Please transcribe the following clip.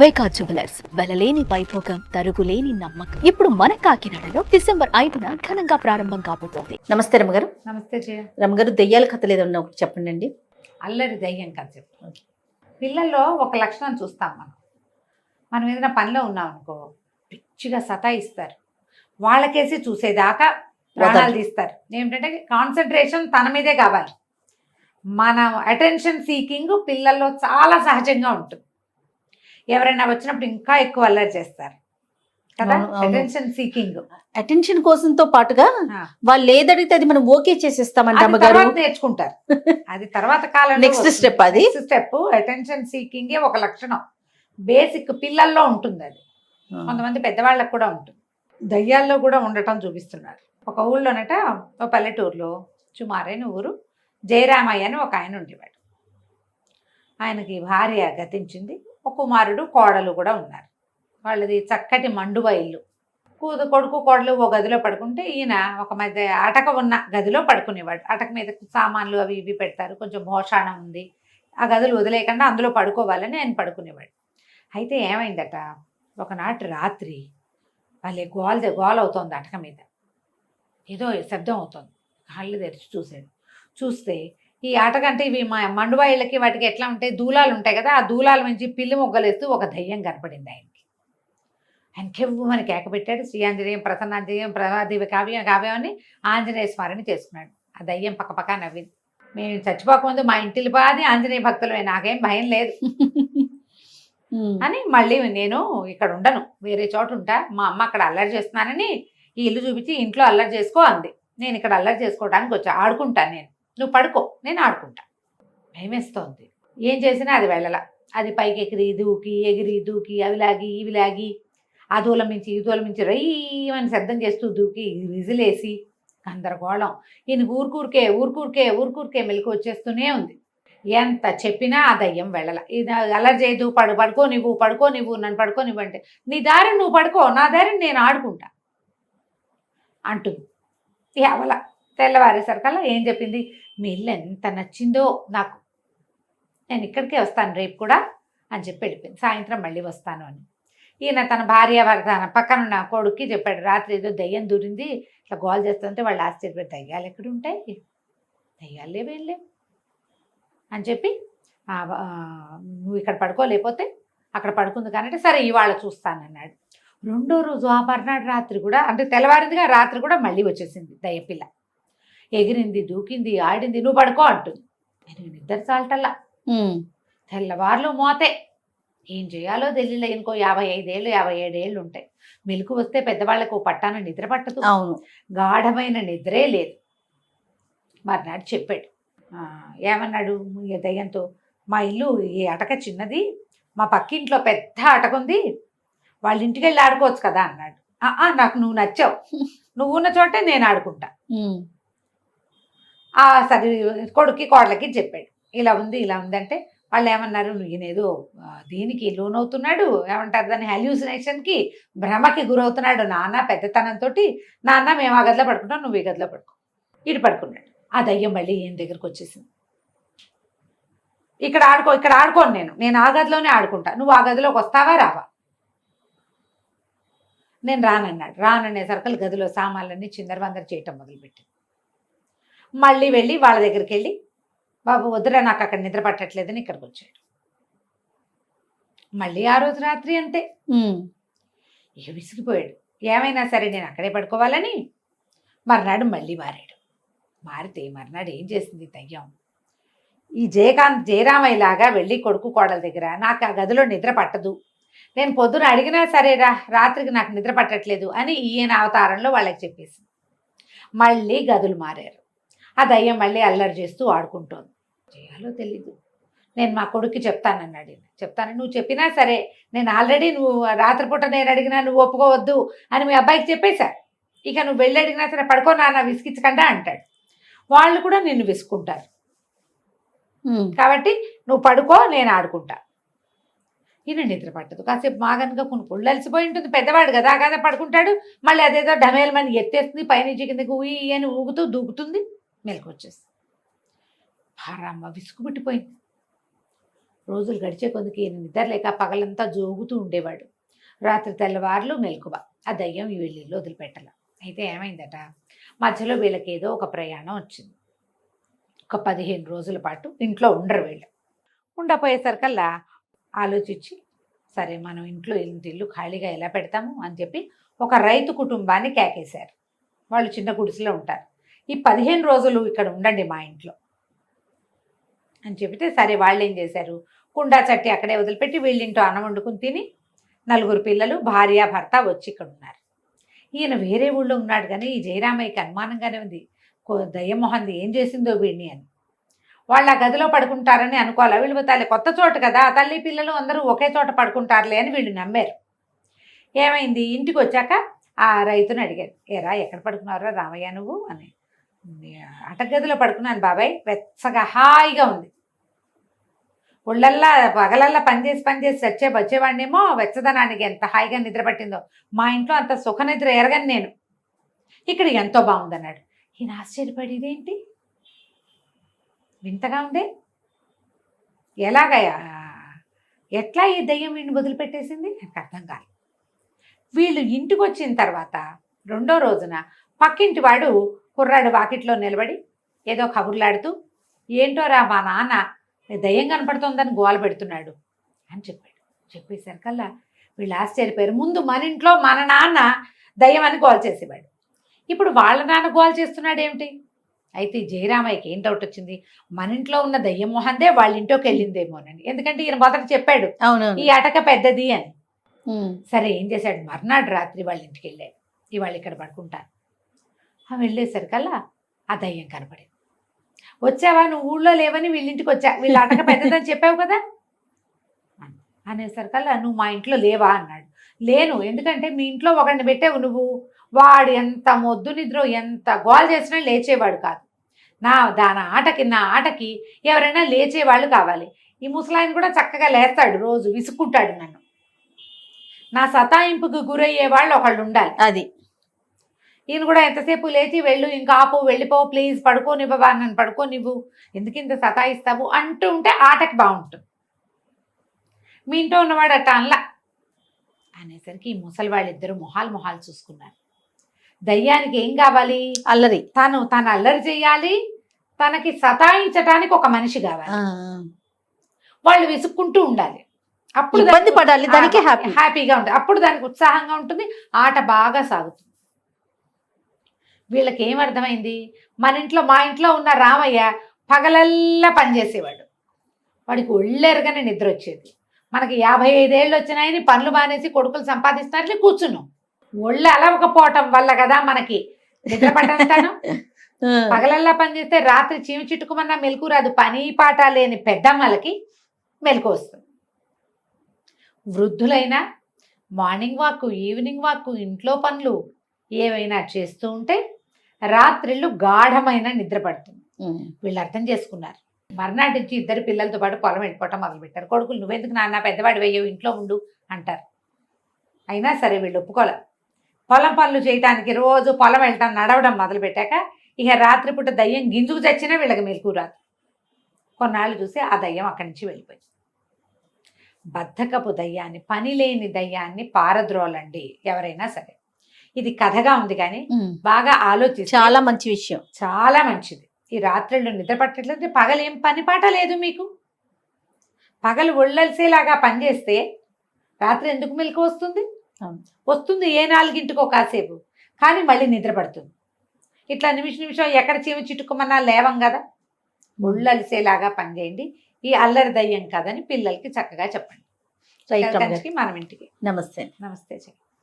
వైకా jewellers వెలలేని Vaibhogam తరుగులేని నమ్మకం. ఇప్పుడు మన కాకినాడలో డిసెంబర్ 5న ఘనంగా ప్రారంభం కాబోతోంది. నమస్తే రమ్మగారు. నమస్తే జయ. రమ్మగారు, దెయ్యాల కథలు ఏదన్నా ఒకటి చెప్పండి అండి. అల్లరి దయ్యం కథ చెప్పు. పిల్లల్లో ఒక లక్షణం చూస్తాం మనం ఏదైనా పనిలో ఉన్నాం అనుకో, పిచ్చిగా సతాయిస్తారు. వాళ్ళకేసి చూసేదాకా ప్రాణాలు తీస్తారు. ఏమిటంటే కాన్సన్ట్రేషన్ తన మీదే కావాలి. మన అటెన్షన్ సీకింగ్ పిల్లల్లో చాలా సహజంగా ఉంటుంది. ఎవరైనా వచ్చినప్పుడు ఇంకా ఎక్కువ అల్లరి చేస్తారు కదా. అటెన్షన్ సీకింగ్, అటెన్షన్ కోసంతో పాటుగా వాళ్ళు ఏదడిగితే అది మనం ఓకే చేసేస్తామంటే అమ్మగారు నేర్చుకుంటారు. అది తర్వాత కాలం నెక్స్ట్ స్టెప్. అది స్టెప్ అటెన్షన్ సీకింగ్ ఒక లక్షణం, బేసిక్ పిల్లల్లో ఉంటుంది. అది కొంతమంది పెద్దవాళ్ళకు కూడా ఉంటుంది. దయ్యాల్లో కూడా ఉండటం చూపిస్తున్నారు. ఒక ఊళ్ళోనట, ఒక పల్లెటూరులో చుమారైన ఊరు, జయరామయ్య అని ఒక ఆయన ఉండేవాడు. ఆయనకి భార్య గతించింది, ఒక కుమారుడు కోడలు కూడా ఉన్నారు. వాళ్ళది చక్కటి మండువ ఇల్లు. కొడుకు కోడలు ఓ గదిలో పడుకుంటే ఈయన ఒక మధ్య అటక ఉన్న గదిలో పడుకునేవాడు. అటక మీద సామాన్లు అవి ఇవి పెడతారు, కొంచెం భోషాణం ఉంది. ఆ గదులు వదిలేయకుండా అందులో పడుకోవాలని ఆయన పడుకునేవాడు. అయితే ఏమైందట, ఒకనాటి రాత్రి వాళ్ళే గోల అవుతోంది అటక మీద, ఏదో శబ్దం అవుతోంది. కళ్ళు తెరిచి చూశాడు. చూస్తే ఈ ఆటకంటే ఇవి మా మండువాయిళ్ళకి వాటికి ఎట్లా ఉంటాయి, దూలాలు ఉంటాయి కదా, ఆ దూలాల నుంచి పిల్లి మొగ్గలేస్తూ ఒక దయ్యం కనపడింది ఆయనకి. ఆయన కెవ్వమని కేక పెట్టాడు. శ్రీ ఆంజనేయం ప్రసన్నాంజనేయం ప్రవాదివి కావ్యం అని ఆంజనేయ స్మరణ చేసుకున్నాడు. ఆ దయ్యం పక్కపక్క నవ్వింది. మేము చచ్చిపోకముందు మా ఇంటికి బాది ఆంజనేయ భక్తులమే, నాకేం భయం లేదు అని. మళ్ళీ నేను ఇక్కడ ఉండను, వేరే చోట ఉంటా. మా అమ్మ అక్కడ అల్లరి చేస్తున్నానని ఈ ఇల్లు చూపించి ఇంట్లో అల్లరి చేసుకో అంది. నేను ఇక్కడ అల్లరి చేసుకోవడానికి వచ్చా, ఆడుకుంటాను నేను, నువ్వు పడుకో, నేను ఆడుకుంటా. భయమేస్తోంది. ఏం చేసినా అది వెళ్ళలా. అది పైకి ఎగిరి దూకి ఎగిరి దూకి అవి లాగి ఇవి లాగి ఆ దూలం నుంచి ఈ దూలం నుంచి రయ్యమని శబ్దం చేస్తూ దూకి విజిలేసి గందరగోళం. ఈయన ఊరుకూరికే మెలకు వచ్చేస్తూనే ఉంది. ఎంత చెప్పినా ఆ దయ్యం వెళ్ళల. ఇది అల్లరి చేయదు, పడుకో నువ్వు నన్ను పడుకోనివ్వు అంటే, నీ దారి నువ్వు పడుకో, నా దారిని నేను ఆడుకుంటా అంటుంది. అవల తెల్లవారేసరికల్లా ఏం చెప్పింది, మీ ఇల్లు ఎంత నచ్చిందో నాకు, నేను ఇక్కడికే వస్తాను రేపు కూడా అని చెప్పి వెళ్ళిపోయింది. సాయంత్రం మళ్ళీ వస్తాను అని. ఈయన తన భార్య తన పక్కన ఉన్న కొడుక్కి చెప్పాడు, రాత్రి ఏదో దయ్యం దూరింది, ఇట్లా గోల్ చేస్తుంటే వాళ్ళు ఆశ్చర్యపడి, దయ్యాలు ఎక్కడ ఉంటాయి, దయ్యాలు లేవేం లేవు అని చెప్పి, నువ్వు ఇక్కడ పడుకోలేకపోతే అక్కడ పడుకుంది కానంటే, సరే ఇవాళ చూస్తానన్నాడు. రెండో రోజు ఆ మర్నాడు రాత్రి కూడా, అంటే తెల్లవారిందిగా, రాత్రి కూడా మళ్ళీ వచ్చేసింది దయ్యపిల్ల. ఎగిరింది దూకింది ఆడింది, నువ్వు పడుకో అంటుంది. నేను నిద్ర చాలటల్లా, తెల్లవారులు మోతే. ఏం చేయాలో తెలియలే. ఇంకో 55 ఏళ్ళు 57 ఏళ్ళు ఉంటాయి. మెలకు వస్తే పెద్దవాళ్ళకు పట్టాన నిద్ర పట్టదు. అవును, గాఢమైన నిద్రే లేదు. మర్నాడు చెప్పాడు. ఏమన్నాడు దయ్యంతో, మా ఇల్లు ఈ అటక చిన్నది, మా పక్కింట్లో పెద్ద అటక ఉంది, వాళ్ళ ఇంటికి వెళ్ళి ఆడుకోవచ్చు కదా అన్నాడు. నాకు నువ్వు నచ్చావు, నువ్వు ఉన్న చోటే నేను ఆడుకుంటా. సరే కొడుక్కి కోడలకి చెప్పాడు, ఇలా ఉంది అంటే వాళ్ళు ఏమన్నారు, ఈయనేదో దీనికి లోనవుతున్నాడు, ఏమంటారు దాన్ని, హెల్యూసినేషన్కి, భ్రమకి గురవుతున్నాడు నాన్న పెద్దతనంతో. నాన్న మేము ఆ గదిలో పడుకుంటాం, నువ్వు ఈ గదిలో పడుకో. ఇటు పడుకున్నాడు. ఆ దయ్యం మళ్ళీ ఈయన దగ్గరకు వచ్చేసింది. ఇక్కడ ఆడుకోను, నేను ఆ గదిలోనే ఆడుకుంటా, నువ్వు ఆ గదిలోకి వస్తావా రావా. నేను రానన్నాడు. రాననేసరికి గదిలో సామాన్లన్నీ చిందరవందర చేయటం మొదలుపెట్టింది. మళ్ళీ వెళ్ళి వాళ్ళ దగ్గరికి వెళ్ళి, బాబు వద్దురా నాకు అక్కడ నిద్ర పట్టట్లేదని ఇక్కడికి వచ్చాడు. మళ్ళీ ఆ రోజు రాత్రి అంతే. ఇక విసిగిపోయాడు. ఏమైనా సరే నేను అక్కడే పడుకోవాలని మర్నాడు మళ్ళీ మారితే మర్నాడు ఏం చేసింది దయ్యం, ఈ జయరామయ్య లాగా వెళ్ళి కొడుకు కోడల దగ్గర, నాకు ఆ గదిలో నిద్ర పట్టదు, నేను పొద్దున అడిగినా సరేరా రాత్రికి నాకు నిద్ర పట్టట్లేదు అని ఈయన అవతారంలో వాళ్ళకి చెప్పేసి మళ్ళీ గదులు మారారు. ఆ దయ్యం మళ్ళీ అల్లరి చేస్తూ ఆడుకుంటోంది. చేయాలో తెలీదు. నేను మా కొడుక్కి చెప్తానన్నాడు. చెప్తాను, నువ్వు చెప్పినా సరే నేను ఆల్రెడీ, నువ్వు రాత్రిపూట నేను అడిగినా నువ్వు ఒప్పుకోవద్దు అని మీ అబ్బాయికి చెప్పేశా. ఇక నువ్వు వెళ్ళి అడిగినా సరే పడుకో నాన్న విసిగించకుండా అంటాడు. వాళ్ళు కూడా నిన్ను విసుకుంటారు. కాబట్టి నువ్వు పడుకో, నేను ఆడుకుంటా. ఈయన నిద్ర పట్టదు. కాసేపు మాగనుగా కొనుక్కోళ్ళు అలసిపోయి ఉంటుంది, పెద్దవాడు కదా కదా పడుకుంటాడు. మళ్ళీ అదేదో డమేలమని ఎత్తేస్తుంది, పైనుంచి కిందకి ఊయి అని ఊగుతూ దూకుతుంది. మెలకు వచ్చేస్తుంది. భారమ్మ విసుగు పుట్టిపోయింది. రోజులు గడిచే కొందుకి ఈయన నిద్ర లేక పగలంతా జోగుతూ ఉండేవాడు. రాత్రి తెల్లవార్లు మెలకువ. ఆ దయ్యం ఈ వీళ్ళిల్లు వదిలిపెట్టాల. అయితే ఏమైందట, మధ్యలో వీళ్ళకి ఏదో ఒక ప్రయాణం వచ్చింది. ఒక 15 రోజుల పాటు ఇంట్లో ఉండరు వీళ్ళు. ఉండపోయేసరికల్లా ఆలోచించి, సరే మనం ఇంట్లో ఇల్లు ఖాళీగా ఎలా పెడతాము అని చెప్పి ఒక రైతు కుటుంబాన్ని కేకేశారు. వాళ్ళు చిన్న గుడిసెలో ఉంటారు. ఈ 15 రోజులు ఇక్కడ ఉండండి మా ఇంట్లో అని చెబితే, సరే వాళ్ళు ఏం చేశారు, కుండా చట్టి అక్కడే వదిలిపెట్టి వీళ్ళింటో అన్నం వండుకుని తిని 4 పిల్లలు భార్య భర్త వచ్చి ఇక్కడ ఉన్నారు. ఈయన వేరే ఊళ్ళో ఉన్నాడు కానీ ఈ జయరామయ్యకి అనుమానంగానే ఉంది, దయ్యమోహంది ఏం చేసిందో వీడిని అని. వాళ్ళు ఆ గదిలో పడుకుంటారని అనుకోవాలి. వీళ్ళు తల్లి కొత్త చోట కదా, తల్లి పిల్లలు అందరూ ఒకే చోట పడుకుంటారులే అని వీళ్ళు నమ్మారు. ఏమైంది, ఇంటికి వచ్చాక ఆ రైతుని అడిగారు, ఏరా ఎక్కడ పడుకున్నారా రామయ్య నువ్వు అని. అటగదిలో పడుకున్నాను బాబాయ్, వెచ్చగా హాయిగా ఉంది. ఒళ్ళల్లా పగలల్లా పనిచేసి వచ్చేవాడినేమో వెచ్చదనానికి ఎంత హాయిగా నిద్ర పట్టిందో. మా ఇంట్లో అంత సుఖ నిద్ర ఎరగని నేను, ఇక్కడ ఎంతో బాగుందన్నాడు. ఈయన ఆశ్చర్యపడి, ఇదేంటి వింతగా ఉందే, ఎలాగయ్యా ఎట్లా ఈ దయ్యం వీడిని వదిలిపెట్టేసింది నాకు అర్థం కాదు. వీళ్ళు ఇంటికి వచ్చిన తర్వాత 2వ రోజున పక్కింటి వాడు కుర్రాడు వాకిట్లో నిలబడి ఏదో కబుర్లాడుతూ, ఏంటోరా మా నాన్న దయ్యం కనపడుతోందని గోల పెడుతున్నాడు అని చెప్పాడు. చెప్పేసరికల్లా వీళ్ళు ఆశ్చర్యపోయారు. ముందు మన ఇంట్లో మన నాన్న దయ్యం అని గోల చేసేవాడు, ఇప్పుడు వాళ్ళ నాన్న గోల చేస్తున్నాడు ఏమిటి. అయితే జయరామయ్యకి ఏం డౌట్ వచ్చింది, మన ఇంట్లో ఉన్న దయ్యం మొహందే వాళ్ళ ఇంట్లోకి వెళ్ళిందేమోనని. ఎందుకంటే ఈయన మొదట చెప్పాడు ఈ అటక పెద్దది అని. సరే ఏం చేశాడు, మర్నాడు రాత్రి వాళ్ళ ఇంటికి వెళ్ళాడు. ఇవాళ ఇక్కడ పడుకుంటాను. వెళ్ళేసరికల్లా ఆ దయ్యం కనపడింది. వచ్చావా, నువ్వు ఊళ్ళో లేవని వీళ్ళింటికి వచ్చా, వీళ్ళ అటక పెద్దదని చెప్పావు కదా అనేసరికల్లా, నువ్వు మా ఇంట్లో లేవా అన్నాడు. లేను, ఎందుకంటే మీ ఇంట్లో ఒకడిని పెట్టావు నువ్వు, వాడు ఎంత మొద్దు నిద్ర ఎంత గోల్ చేసినా లేచేవాడు కాదు. నా ఆటకి ఎవరైనా లేచేవాళ్ళు కావాలి. ఈ ముసలాయన కూడా చక్కగా లేస్తాడు, రోజు విసుక్కుంటాడు నన్ను. నా సతాయింపుకు గురయ్యే వాళ్ళు ఒకళ్ళు ఉండాలి. అది ఈయన కూడా ఎంతసేపు లేచి వెళ్ళు, ఇంకా ఆపు, వెళ్ళిపో, ప్లీజ్ పడుకోనివ్వవా, నన్ను పడుకోనివ్వు, ఎందుకు ఇంత సతాయిస్తావు అంటూ ఉంటే ఆటకి బాగుంటుంది. మీ ఇంట్లో ఉన్నవాడు అట్ట అనలా అనేసరికి ఈ ముసలి వాళ్ళిద్దరూ మొహాలు చూసుకున్నారు. దయ్యానికి ఏం కావాలి, అల్లరి. తను అల్లరి చేయాలి, తనకి సతాయించటానికి ఒక మనిషి కావాలి. వాళ్ళు విసుక్కుంటూ ఉండాలి, అప్పుడు ఇబ్బంది పడాలి, దానికి హ్యాపీగా ఉంటుంది, అప్పుడు దానికి ఉత్సాహంగా ఉంటుంది, ఆట బాగా సాగుతుంది. వీళ్ళకి ఏమర్థమైంది, మా ఇంట్లో ఉన్న రామయ్య పగలల్లా పనిచేసేవాడు, వాడికి ఒళ్ళెరగానే నిద్ర వచ్చేది. మనకి 55 ఏళ్ళు వచ్చినాయని పనులు మానేసి కొడుకులు సంపాదిస్తారని కూర్చున్నాం. ఒళ్ళు అలవకపోవటం వల్ల కదా మనకి నిద్ర పట్టంతాను. పగలల్లా పనిచేస్తే రాత్రి చీమ చిట్టుకుమన్నా మెలకు రాదు. పని పాట లేని పెద్దమ్మలకి మెలకు వస్తుంది. వృద్ధులైనా మార్నింగ్ వాక్, ఈవినింగ్ వాక్, ఇంట్లో పనులు ఏవైనా చేస్తూ ఉంటే రాత్రిళ్ళు గాఢమైన నిద్ర పడుతుంది. వీళ్ళు అర్థం చేసుకున్నారు. మర్నాటి నుంచి 2 పిల్లలతో పాటు పొలం వెళ్ళిపోవటం మొదలుపెట్టారు. కొడుకులు నువ్వెందుకు నాన్న, పెద్దవాడు వెయ్యవు, ఇంట్లో ఉండు అంటారు. అయినా సరే వీళ్ళు ఒప్పుకోలే. పొలం పనులు చేయటానికి రోజు పొలం వెళ్ళటం, నడవడం మొదలుపెట్టాక ఇక రాత్రిపూట దయ్యం గింజుకు చచ్చినా వీళ్ళకి మెలకు రాదు. కొన్నాళ్ళు చూసి ఆ దయ్యం అక్కడి నుంచి వెళ్ళిపోయింది. బద్ధకపు దయ్యాన్ని, పని లేని దయ్యాన్ని పారద్రోలండి ఎవరైనా సరే. ఇది కథగా ఉంది కానీ బాగా ఆలోచించి చాలా మంచి విషయం, చాలా మంచిది. ఈ రాత్రిళ్ళు నిద్ర పట్టట్లేదు, పగలేం పని పాట లేదు మీకు. పగలు ఒళ్ళల్సేలాగా పనిచేస్తే రాత్రి ఎందుకు మెలకు వస్తుంది? వస్తుంది ఏ 4ంటికో కాసేపు, కానీ మళ్ళీ నిద్ర పడుతుంది. ఇట్లా నిమిషం ఎక్కడ చీమ చిట్టుకోమన్నా లేవం కదా. ఒళ్ళలిసేలాగా పనిచేయండి. ఈ అల్లరి దయ్యం కదని పిల్లలకి చక్కగా చెప్పండి. మనం ఇంటికి. నమస్తే.